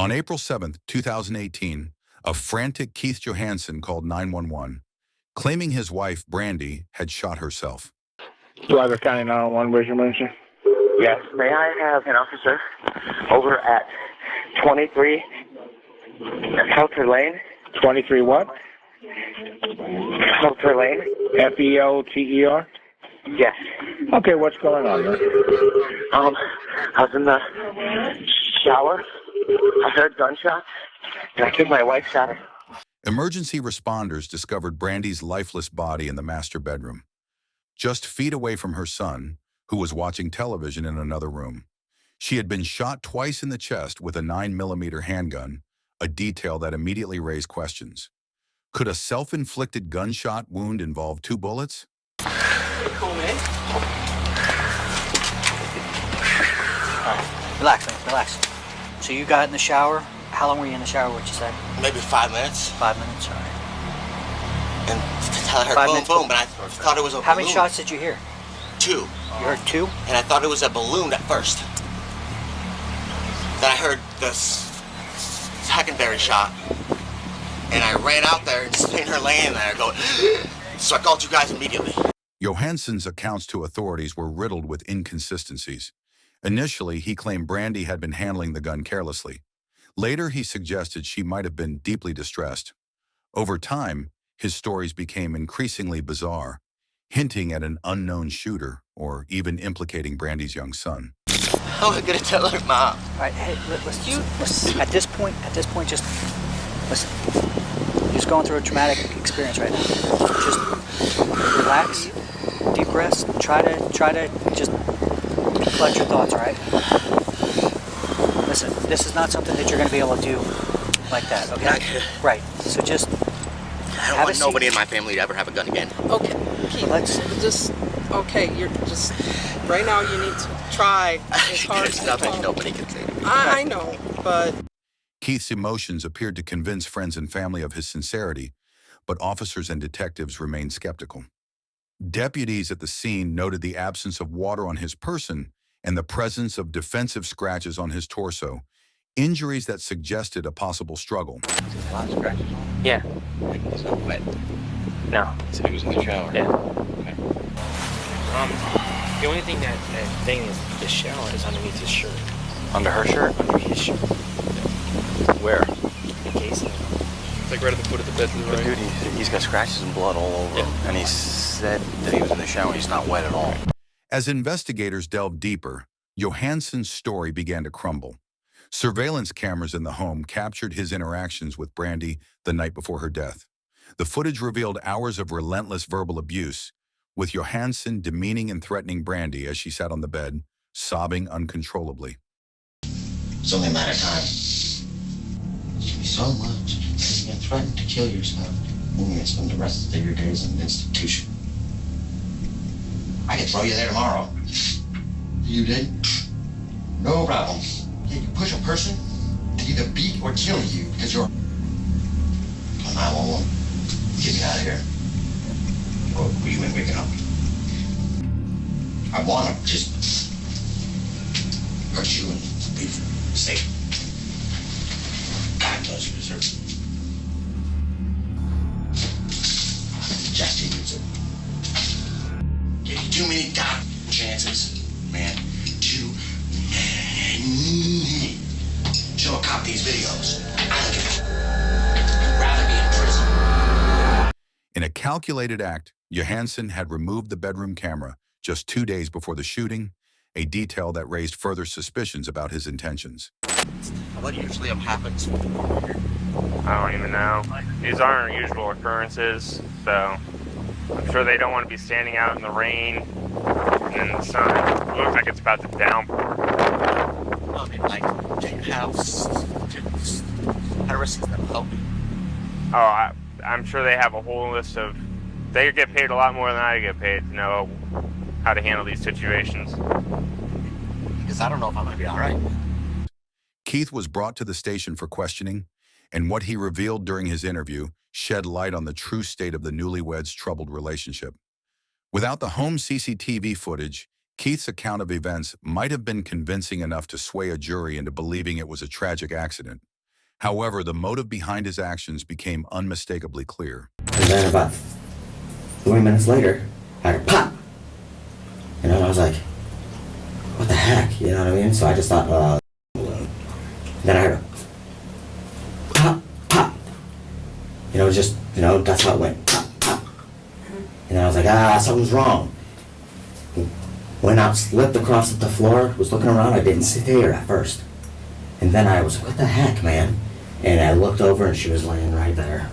On April 7, 2018, a frantic Keith Johansson called 911, claiming his wife, Brandy, had shot herself. Driver County 911, where's your emergency? Yes, may I have an officer over at 23 Felter Lane? 23 what? Felter Lane? Felter? Yes. Okay, what's going on, man? I was in the shower. I heard gunshots, and I took my wife's shower. Emergency responders discovered Brandy's lifeless body in the master bedroom, just feet away from her son, who was watching television in another room. She had been shot twice in the chest with a 9mm handgun, a detail that immediately raised questions. Could a self-inflicted gunshot wound involve 2 bullets? Cool, man. All right, relax. So you got in the shower. How long were you in the shower, what you said? Maybe 5 minutes. 5 minutes, all right. And I heard boom, boom, but I thought it was a balloon. How many shots did you hear? 2. You heard 2? And I thought it was a balloon at first. Then I heard the secondary shot. And I ran out there and seen her laying there going, so I called you guys immediately. Johansson's accounts to authorities were riddled with inconsistencies. Initially, he claimed Brandy had been handling the gun carelessly. Later, he suggested she might have been deeply distressed. Over time, his stories became increasingly bizarre, hinting at an unknown shooter or even implicating Brandy's young son. How am I going to tell her, Mom? All right, hey, listen. At this point, just listen. You're just going through a traumatic experience right now. Just relax, deep breaths. Try to just collect your thoughts, all right? Listen, this is not something that you're going to be able to do like that, okay? Right. So just I don't want nobody in my family to ever have a gun again. Okay, Keith, you're just, right now you need to try as hard as you Nothing can. nobody can say to me. I know, but... Keith's emotions appeared to convince friends and family of his sincerity, but officers and detectives remained skeptical. Deputies at the scene noted the absence of water on his person and the presence of defensive scratches on his torso, injuries that suggested a possible struggle. A lot of scratches on him? Yeah. He's not wet. No. So he was in the shower? Yeah. Okay. The only thing that thing is the shower is underneath his shirt. Under her shirt? Under his shirt. Where? The casing. It's like right at the foot of the bed to the right. Dude, he's got scratches and blood all over him. And he said that he was in the shower. He's not wet at all. As investigators delved deeper, Johansson's story began to crumble. Surveillance cameras in the home captured his interactions with Brandy the night before her death. The footage revealed hours of relentless verbal abuse, with Johansson demeaning and threatening Brandy as she sat on the bed, sobbing uncontrollably. It's only a matter of time. So much. You threatened to kill yourself. And you're going to spend the rest of your days in an institution. I can throw you there tomorrow. You did? No problem. You push a person to either beat or kill you because you're... Call 911. Get me out of here. Or you ain't waking up. I want to just hurt you and be safe. God knows you deserve it. Just needs it. Gave you too many chances, man. Too many. Show a cop these videos. I don't give a... I'd rather be in prison. In a calculated act, Johansson had removed the bedroom camera just 2 days before the shooting, a detail that raised further suspicions about his intentions. What usually happens? I don't even know. These aren't usual occurrences, so I'm sure they don't want to be standing out in the rain and in the sun. It looks like it's about to downpour. I mean, like, how risky is that helping? Oh, I'm sure they have a whole list of... They get paid a lot more than I get paid to know how to handle these situations. Because I don't know if I'm going to be all right. Keith was brought to the station for questioning, and what he revealed during his interview shed light on the true state of the newlyweds' troubled relationship. Without the home CCTV footage, Keith's account of events might have been convincing enough to sway a jury into believing it was a tragic accident. However, the motive behind his actions became unmistakably clear. And then about 3 minutes later, I heard pop. And I was like, what the heck? You know what I mean? So I just thought, then I heard a pop, pop. You know, just, you know, that's how it went. Pop, pop. And I was like, something's wrong. Went out, slipped across the floor, was looking around. I didn't see her at first. And then I was like, what the heck, man? And I looked over and she was laying right there.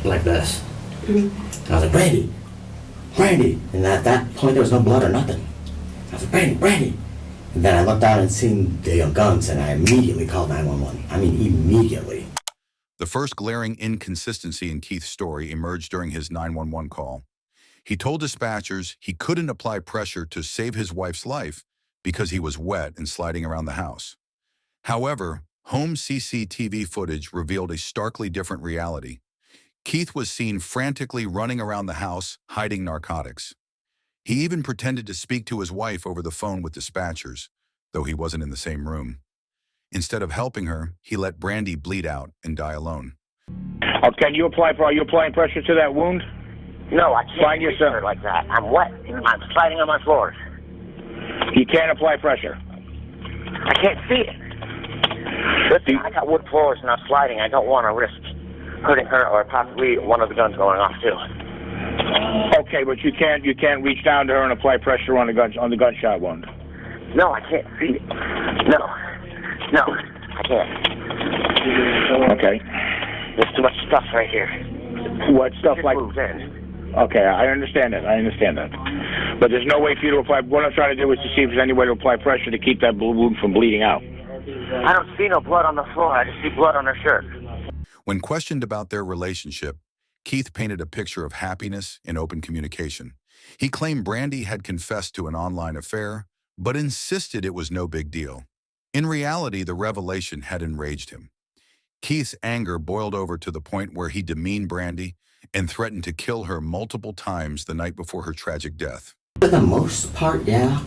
Like this. And I was like, Brandy, Brandy. And at that point, there was no blood or nothing. I was like, Brandy, Brandy. And then I looked out and seen the guns, and I immediately called 911. I mean, immediately. The first glaring inconsistency in Keith's story emerged during his 911 call. He told dispatchers he couldn't apply pressure to save his wife's life because he was wet and sliding around the house. However, home CCTV footage revealed a starkly different reality. Keith was seen frantically running around the house, hiding narcotics. He even pretended to speak to his wife over the phone with dispatchers, though he wasn't in the same room. Instead of helping her, he let Brandy bleed out and die alone. Oh, are you applying pressure to that wound? No, I can't Find reach yourself. her like that. I'm wet. I'm sliding on my floor. You can't apply pressure. I can't see it. Listen, I got wood floors and I'm sliding. I don't want to risk hurting her or possibly one of the guns going off too. Okay, but you can't reach down to her and apply pressure on the gunshot wound. No, I can't see it. No, I can't. Okay. There's too much stuff right here. What stuff It like? moves in. Okay, I understand that. But there's no way for you to apply. What I'm trying to do is to see if there's any way to apply pressure to keep that wound from bleeding out. I don't see no blood on the floor. I just see blood on her shirt. When questioned about their relationship, Keith painted a picture of happiness and open communication. He claimed Brandy had confessed to an online affair, but insisted it was no big deal. In reality, the revelation had enraged him. Keith's anger boiled over to the point where he demeaned Brandy and threatened to kill her multiple times the night before her tragic death. For the most part, yeah.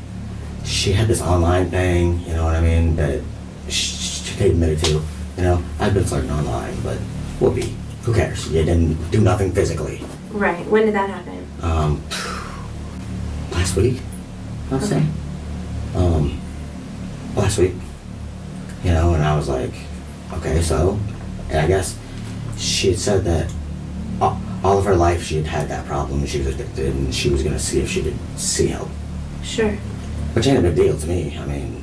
She had this online thing, you know what I mean, that she admitted to. You know, I've been flirting online, but whoopee. Who cares? You didn't do nothing physically. Right. When did that happen? Last week, I'll say. Last week. You know, and I was like, okay, so, and I guess she had said that all of her life she had had that problem and she was addicted and she was going to see if she could see help. Sure. Which ain't a big deal to me. I mean,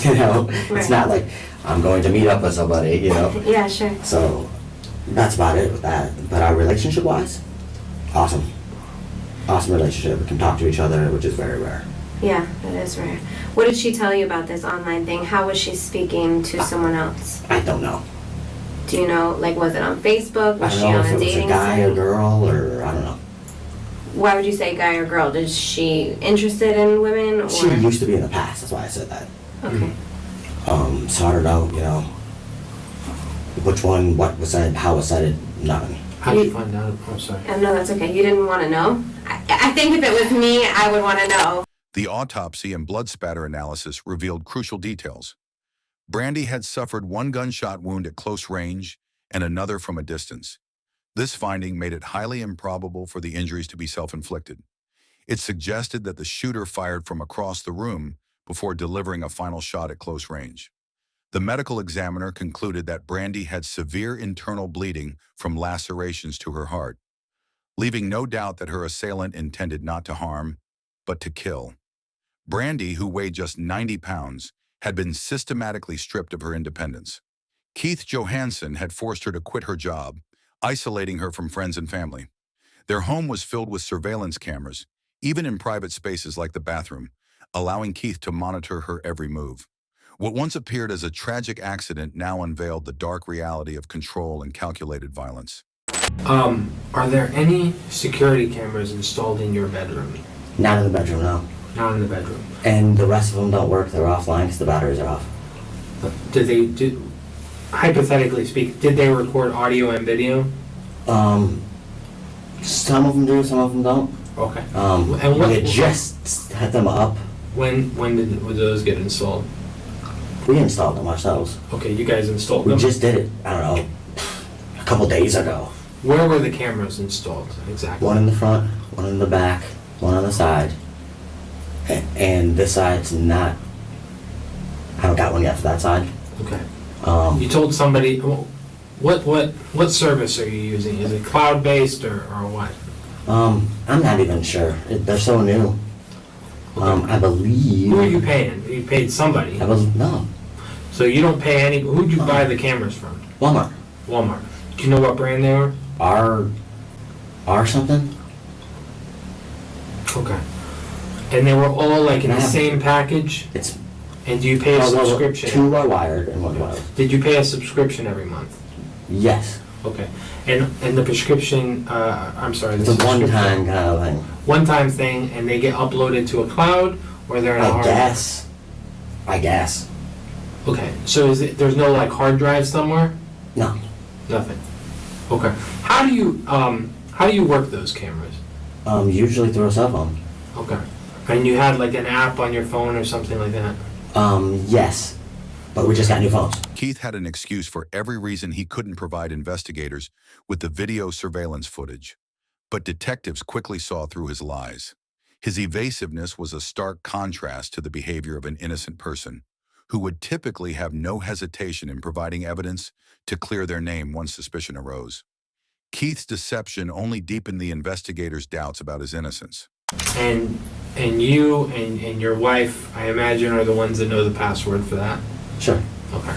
you know, it's not like I'm going to meet up with somebody, you know. Yeah, sure. So that's about it with that. But our relationship-wise, awesome. Awesome relationship. We can talk to each other, which is very rare. Yeah, that is rare. What did she tell you about this online thing? How was she speaking to someone else? I don't know. Do you know, like, was it on Facebook? Was I she don't know on if a it was a dating guy or site? girl or I don't know. Why would you say guy or girl? Is she interested in women? Or? She used to be in the past. That's why I said that. Okay. So I don't know, you know, which one, what was said, how was said, nothing. How did you find out? I'm sorry. No, that's okay. You didn't want to know? I think if it was me, I would want to know. The autopsy and blood spatter analysis revealed crucial details. Brandy had suffered one gunshot wound at close range and another from a distance. This finding made it highly improbable for the injuries to be self-inflicted. It suggested that the shooter fired from across the room before delivering a final shot at close range. The medical examiner concluded that Brandy had severe internal bleeding from lacerations to her heart, leaving no doubt that her assailant intended not to harm, but to kill. Brandy, who weighed just 90 pounds, had been systematically stripped of her independence. Keith Johansson had forced her to quit her job, isolating her from friends and family. Their home was filled with surveillance cameras, even in private spaces like the bathroom, allowing Keith to monitor her every move. What once appeared as a tragic accident now unveiled the dark reality of control and calculated violence. Are there any security cameras installed in your bedroom? Not in the bedroom, no. Not in the bedroom. And the rest of them don't work. They're offline because the batteries are off. Hypothetically speak, did they record audio and video? Some of them do, some of them don't. Okay. We had just had them up. When did those get installed? We installed them ourselves. Okay, you guys installed We them? just did it, I don't know, a couple days ago. Where were the cameras installed exactly? One in the front, one in the back, one on the side. And this side's not, I haven't got one yet for that side. Okay. Um, You told somebody, what service are you using? Is it cloud-based or what? I'm not even sure. They're so new. I believe. Who are you paying? You paid somebody. No. So you don't pay any, who'd you buy the cameras from? Walmart. Walmart. Do you know what brand they were? R something? Okay. And they were all like in the Yeah. same package? It's. And do you pay a subscription? Two are wired and one wired. Did you pay a subscription every month? Yes. Okay. And the prescription, I'm sorry. It's a one-time kind of thing. One-time thing, and they get uploaded to a cloud, or they're in a hard drive? I guess. Okay, so there's no like hard drive somewhere? No. Nothing. Okay. How do you work those cameras? Usually through a cell phone. Okay. And you had like an app on your phone or something like that? Yes. But we just got new phones. Keith had an excuse for every reason he couldn't provide investigators with the video surveillance footage. But detectives quickly saw through his lies. His evasiveness was a stark contrast to the behavior of an innocent person, who would typically have no hesitation in providing evidence to clear their name once suspicion arose. Keith's deception only deepened the investigators' doubts about his innocence. And you and your wife, I imagine, are the ones that know the password for that? Sure. Okay.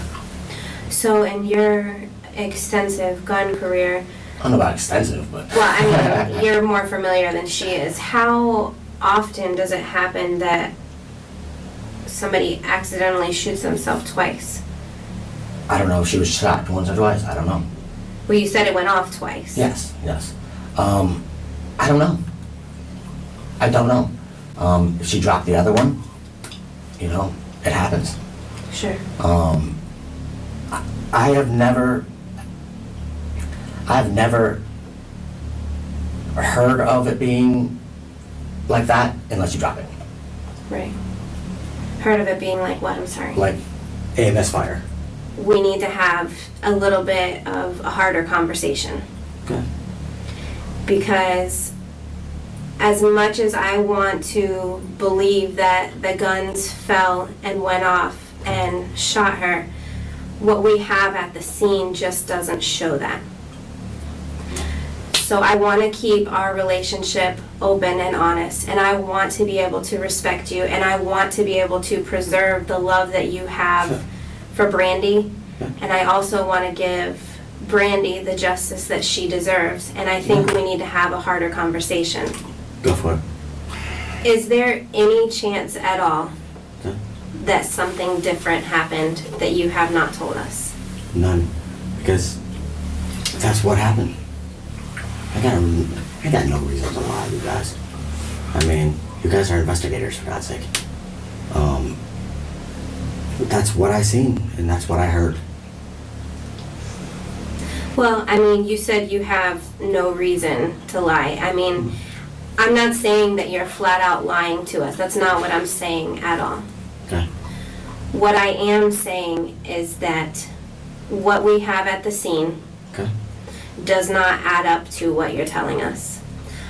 So in your extensive gun career, I don't know about extensive, but. well, I mean, you're more familiar than she is. How often does it happen that somebody accidentally shoots themselves twice? I don't know if she was shot once or twice. I don't know. Well, you said it went off twice. Yes. I don't know. I don't know. If she dropped the other one, it happens. Sure. I have never heard of it being like that unless you drop it. Right. Heard of it being like what? I'm sorry. Like AMS fire. We need to have a little bit of a harder conversation. Okay. Because as much as I want to believe that the guns fell and went off and shot her, what we have at the scene just doesn't show that. So I want to keep our relationship open and honest, and I want to be able to respect you, and I want to be able to preserve the love that you have for Brandy, and I also want to give Brandy the justice that she deserves, and I think we need to have a harder conversation. Go for it. Is there any chance at all Okay. that something different happened that you have not told us? None. Because that's what happened. I got no reason to lie, you guys. I mean, you guys are investigators, for God's sake. That's what I seen, and that's what I heard. Well, I mean, you said you have no reason to lie. I mean, I'm not saying that you're flat out lying to us. That's not what I'm saying at all. Okay. What I am saying is that what we have at the scene Okay. does not add up to what you're telling us.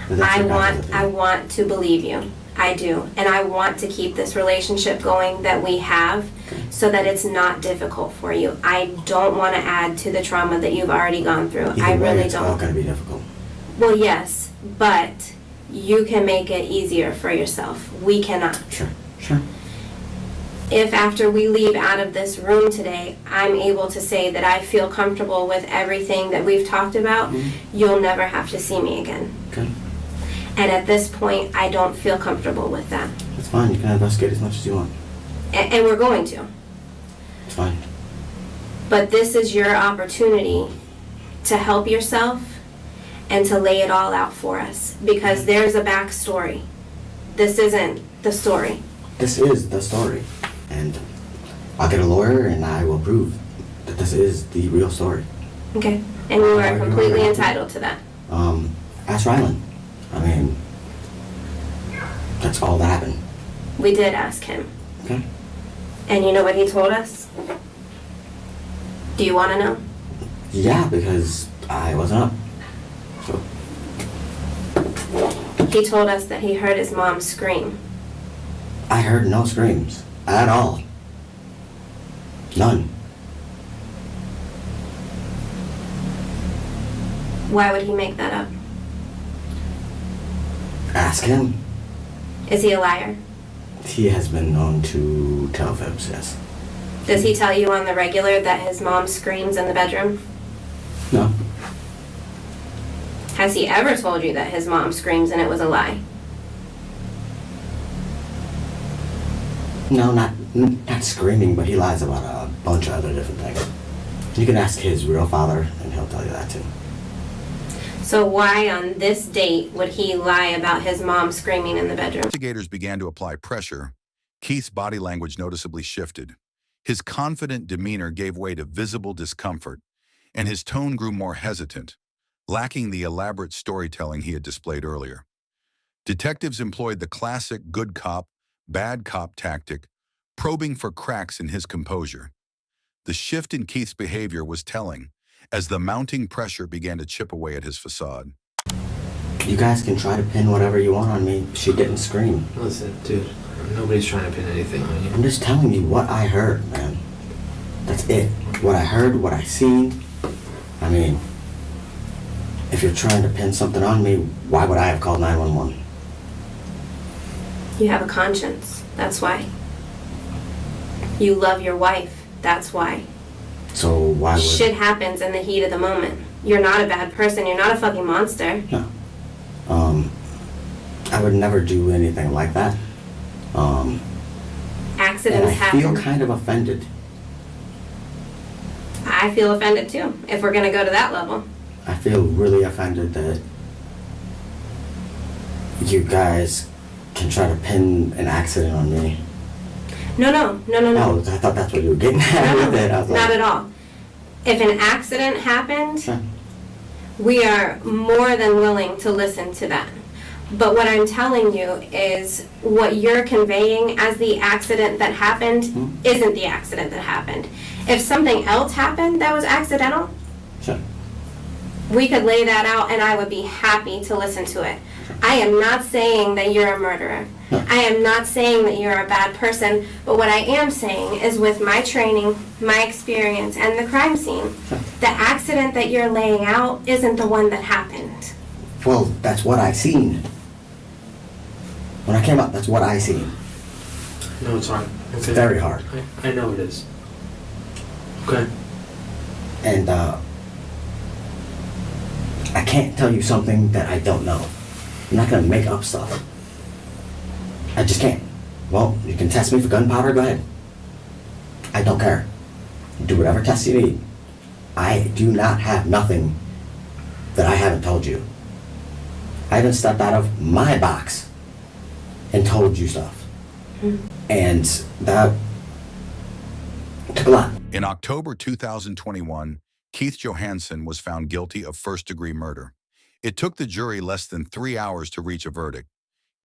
But that's I your guys' opinion. want to believe you. I do. And I want to keep this relationship going that we have so that it's not difficult for you. I don't want to add to the trauma that you've already gone through. Either I way, really it's all don't. gonna be difficult. Well, yes, but you can make it easier for yourself. We cannot. Sure. If after we leave out of this room today, I'm able to say that I feel comfortable with everything that we've talked about, you'll never have to see me again. Okay. And at this point, I don't feel comfortable with that. That's fine. You can investigate as much as you want. And we're going to. It's fine. But this is your opportunity to help yourself and to lay it all out for us. Because there's a backstory. This isn't the story. This is the story. And I'll get a lawyer and I will prove that this is the real story. Okay? And you are completely entitled to that. Ask Rylan. I mean, that's all that happened. We did ask him. Okay. And you know what he told us? Do you want to know? Yeah, because I wasn't up. So, He told us that he heard his mom scream. I heard no screams at all. None. Why would he make that up? Ask him. Is he a liar? He has been known to tell fibs, yes. Does he tell you on the regular that his mom screams in the bedroom? No. Has he ever told you that his mom screams and it was a lie? No, not screaming, but he lies about a bunch of other different things. You can ask his real father, and he'll tell you that too. So why on this date would he lie about his mom screaming in the bedroom? Investigators began to apply pressure. Keith's body language noticeably shifted. His confident demeanor gave way to visible discomfort, and his tone grew more hesitant, lacking the elaborate storytelling he had displayed earlier. Detectives employed the classic good cop, bad cop tactic, probing for cracks in his composure. The shift in Keith's behavior was telling, as the mounting pressure began to chip away at his facade. You guys can try to pin whatever you want on me. She didn't scream. Listen, dude, nobody's trying to pin anything on you. I'm just telling you what I heard, man. That's it. What I heard, what I seen. I mean, if you're trying to pin something on me, why would I have called 911? You have a conscience. That's why. You love your wife. That's why. So why would... Shit happens in the heat of the moment. You're not a bad person. You're not a fucking monster. No. I would never do anything like that. Accidents and I happen. feel kind of offended. I feel offended too, if we're gonna go to that level. I feel really offended that you guys can try to pin an accident on me. No. Oh, I thought that's what you were getting at with it. I was Not like, at all. If an accident happened, Sure. we are more than willing to listen to that. But what I'm telling you is what you're conveying as the accident that happened isn't the accident that happened. If something else happened that was accidental, Sure. we could lay that out and I would be happy to listen to it. I am not saying that you're a murderer. No. I am not saying that you're a bad person, but what I am saying is with my training, my experience, and the crime scene, the accident that you're laying out isn't the one that happened. Well, that's what I seen. When I came up, that's what I seen. No, it's hard. It's Okay. very hard. I know it is. Okay. And I can't tell you something that I don't know. I'm not gonna make up stuff. I just can't. Well, you can test me for gunpowder, go ahead. I don't care. Do whatever test you need. I do not have nothing that I haven't told you. I haven't stepped out of my box and told you stuff. And that took a lot. In October 2021, Keith Johansson was found guilty of first-degree murder. It took the jury less than 3 hours to reach a verdict.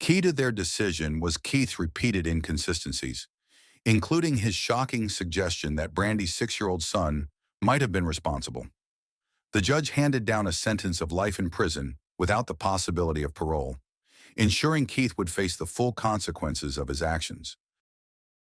Key to their decision was Keith's repeated inconsistencies, including his shocking suggestion that Brandy's 6-year-old son might have been responsible. The judge handed down a sentence of life in prison without the possibility of parole, ensuring Keith would face the full consequences of his actions.